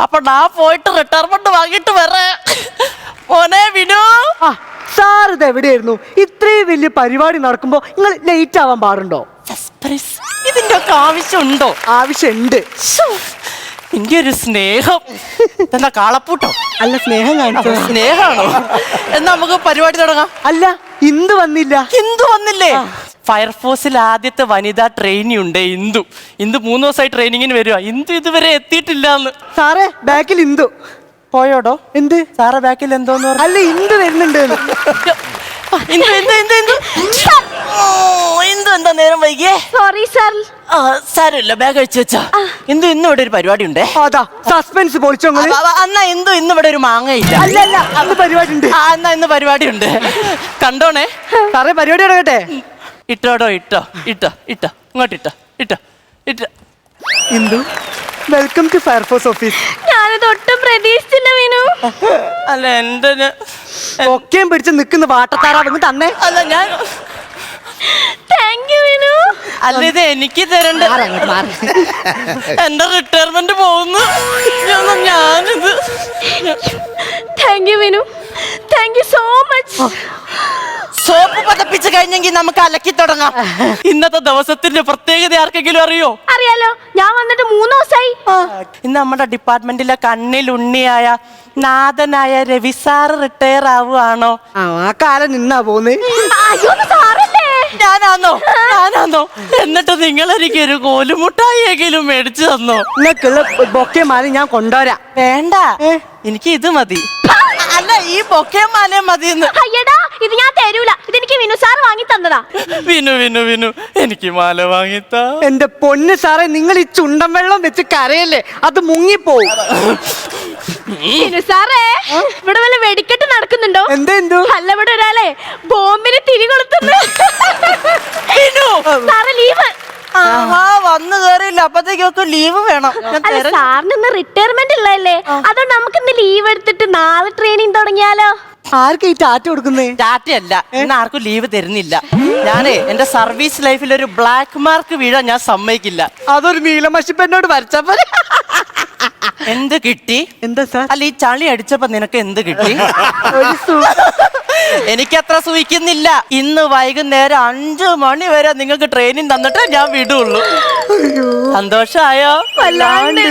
അപ്പൊ ഞാൻ പോയിട്ട് റിട്ടയർമെന്റ് വാങ്ങിട്ട് വരേ. മോനെ വിനു. സാർ ഇത് എവിടെയായിരുന്നു? ഇത്രയും വലിയ പരിപാടി നടക്കുമ്പോ നിങ്ങൾ ലേറ്റ് ആവാൻ പാടുണ്ടോ? ഇതിന്റെ ഒക്കെ ആവശ്യമുണ്ടോ? ആവശ്യമുണ്ട്. നിന്റെ ഒരു സ്നേഹം എന്താ കാളപ്പൂട്ടോ? അല്ല, സ്നേഹം കാണിച്ചോ? സ്നേഹമാണോ? എന്നാ നമുക്ക് പരിപാടി തുടങ്ങാം. അല്ല, ഇന്ദു വന്നില്ല. ഇന്ദു വന്നില്ലേ? ഫയർഫോഴ്സിൽ ആദ്യത്തെ വനിതാ ട്രെയിനി ഉണ്ട് ഇന്ദു. ഇന്ദു 3 ദിവസമായി ട്രെയിനിങ്ങിന് വരുവാ. ഇന്ദു ഇതുവരെ എത്തിയിട്ടില്ല എന്ന്. സാറേ, ബാക്കിൽ ഇന്ദു പോയോടോ? എന്ത്? സാറെ ബാക്കിൽ എന്തോന്ന് പറഞ്ഞു? അല്ല, ഇന്ദു വരുന്നുണ്ട്. ഇന്ദു എന്താ നേരം വൈകിയേ? Sorry sir. സാരമില്ല, ബാഗ് അഴിച്ചു വെച്ചാ. ഇന്ദു ഇന്ന് ഇവിടെ ഒരു പരിപാടി ഉണ്ട്. അതാ സസ്പെൻസ് പൊളിച്ചോ. എന്നാ ഇന്ദു ഇന്ന് ഇവിടെ ഒരു മാങ്ങയില്ല. അല്ല, അന്ന് പരിപാടി ഉണ്ട്. എന്നാ ഇന്ന് പരിപാടി ഉണ്ട്, കണ്ടോണേ. സാറേ, പരിപാടി തുടങ്ങട്ടെ? ഇട്ടോടോ, ഇട്ടോ ഇട്ടോ ഇട്ടോ ഇങ്ങോട്ട് ഇട്ടോ ഇട്ടോ ഇട്ടോ. Indu, welcome to fire force office. ഞാനത് ഒട്ടും പ്രതീക്ഷിച്ചില്ല വിനു. അല്ല, എന്റെ ഒക്കെയും പിടിച്ച് നിൽക്കുന്ന വാട്ടത്താറാവ് തന്നെ. അല്ല, ഞാൻ താങ്ക് യു വിനു. അല്ല, ഇത് എനിക്ക് തരണ്ട. എന്റെ റിട്ടയർമെന്റ് പോകുന്നു. ഞാനിത് thank you Vinu. Thank you so much. Soap പതപ്പിച്ച് കഴിഞ്ഞെങ്കിൽ നമുക്ക് അലക്കി തുടങ്ങാം. ഇന്നത്തെ ദിവസത്തിന്റെ പ്രത്യേകത ആർക്കെങ്കിലും അറിയോ? അറിയാലോ, ഞാൻ വന്നിട്ട് 3 ദിവസമായി. ഇന്ന് നമ്മുടെ ഡിപ്പാർട്ട്മെന്റിലെ കണ്ണിൽ ഉണ്ണിയായ നാഥനായ രവി സാറ് റിട്ടയർ ആവുകയാണോ? ആ കാലം നിന്നാ പോന്ന്. അയ്യോ, സാറല്ലേ? ഞാനാന്നോ? എന്നിട്ട് നിങ്ങൾ എനിക്ക് ഒരു കോലുമുട്ടായെങ്കിലും മേടിച്ചു തന്നോ? നിങ്ങൾക്കുള്ള ബൊക്കെ മാല ഞാൻ കൊണ്ടുവരാം. വേണ്ട, എനിക്ക് ഇത് മതി. അല്ല, ഈ ബൊക്കെ മാല മതിയെന്ന്. അയ്യടാ, ഇത് ഞാൻ തരൂല. ഇതെനിക്ക് വിനു സാർ വാങ്ങി തന്നതാ. വിനു വിനു വിനു എനിക്ക് മാല വാങ്ങിത്താ. എന്റെ പൊന്ന് സാറേ, നിങ്ങൾ ഈ ചുണ്ടൻ വെള്ളം വെച്ച് കരയല്ലേ, അത് മുങ്ങിപ്പോവും. വിനു സാറേ, ഇവിടെ വല്ല വെടിക്കെട്ട് നടക്കുന്നുണ്ടോ? എന്തെന്തു? അല്ല, ഇവിടെ ഒരാളെ ബോംബിന് തിരി കൊളുത്തുന്നു. സാറേ, ലീവ്. വന്നു കേറിയില്ല, അപ്പത്തേക്കൊക്കെ ലീവ് വേണം. അല്ല, സാറിന് ഇന്ന് റിട്ടയർമെന്റ് ഉള്ളതല്ലേ, അതുകൊണ്ട് നമുക്ക് ഇന്ന് ലീവ് എടുത്തിട്ട് നാളെ ട്രെയിനിങ് തുടങ്ങിയാലോ? ആർക്കാ ഈ ടാറ്റ കൊടുക്കുന്നേ? ടാറ്റയല്ല, ഇന്ന് ആർക്കും ലീവ് തരുന്നില്ല. ഞാനേ എന്റെ സർവീസ് ലൈഫിൽ ഒരു ബ്ലാക്ക് മാർക്ക് വീഴാൻ ഞാൻ സമ്മതിക്കില്ല. അതൊരു നീലമഷിപ്പന്നോട് വരച്ചപ്പോ എന്ത് കിട്ടി? എന്താ സാർ? അല്ല, ഈ ചളി അടിച്ചപ്പോ നിനക്ക് എന്ത് കിട്ടി? എനിക്കത്ര സൂഹിക്കുന്നില്ല. ഇന്ന് വൈകുന്നേരം 5 മണി വരെ നിങ്ങൾക്ക് ട്രെയിനിങ് തന്നിട്ട് ഞാൻ വിടുള്ളൂ. സന്തോഷായോ? അല്ലാണ്ട്